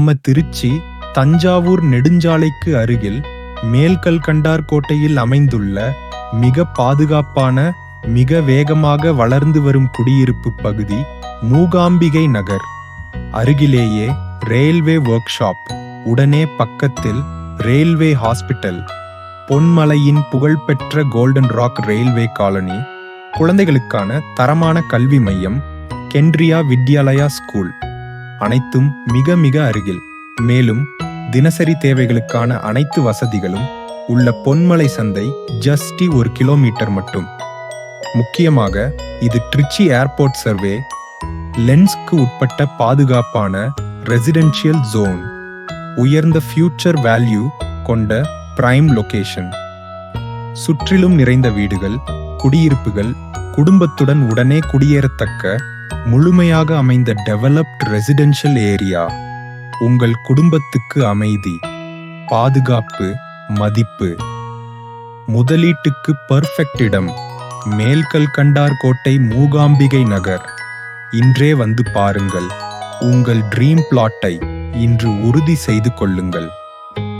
நம்ம திருச்சி தஞ்சாவூர் நெடுஞ்சாலைக்கு அருகில் மேல்கல்கண்டார் கோட்டையில் அமைந்துள்ள மிக பாதுகாப்பான, மிக வேகமாக வளர்ந்து வரும் குடியிருப்பு பகுதி மூகாம்பிகை நகர். அருகிலேயே ரயில்வே ஒர்க் ஷாப், உடனே பக்கத்தில் ரயில்வே ஹாஸ்பிட்டல், பொன்மலையின் புகழ்பெற்ற கோல்டன் ராக் ரயில்வே காலனி, குழந்தைகளுக்கான தரமான கல்வி மையம் கென்ட்ரியா வித்யாலயா ஸ்கூல், அனைத்தும் மிக மிக அருகில். மேலும் தினசரி தேவைகளுக்கான அனைத்து வசதிகளும் உள்ள பொன்மலை சந்தை ஜஸ்ட் 1 கிலோமீட்டர் மட்டும். முக்கியமாக இது திருச்சி ஏர்போர்ட் சர்வே, லென்ஸ்க்கு உட்பட்ட பாதுகாப்பான ரெசிடென்ஷியல் ஜோன், உயர்ந்த ஃபியூச்சர் வேல்யூ கொண்ட பிரைம் லொகேஷன். சுற்றிலும் நிறைந்த வீடுகள், குடியிருப்புகள், குடும்பத்துடன் உடனே குடியேறத்தக்க முழுமையாக அமைந்த டெவலப்ட் ரெசிடென்ஷியல் ஏரியா. உங்கள் குடும்பத்துக்கு அமைதி, பாதுகாப்பு, மதிப்பு. முதலீட்டுக்கு பர்ஃபெக்ட் இடம் மேல்கல்கண்டார் கோட்டை மூகாம்பிகை நகர். இன்றே வந்து பாருங்கள். உங்கள் ட்ரீம் பிளாட்டை இன்று உறுதி செய்து கொள்ளுங்கள்.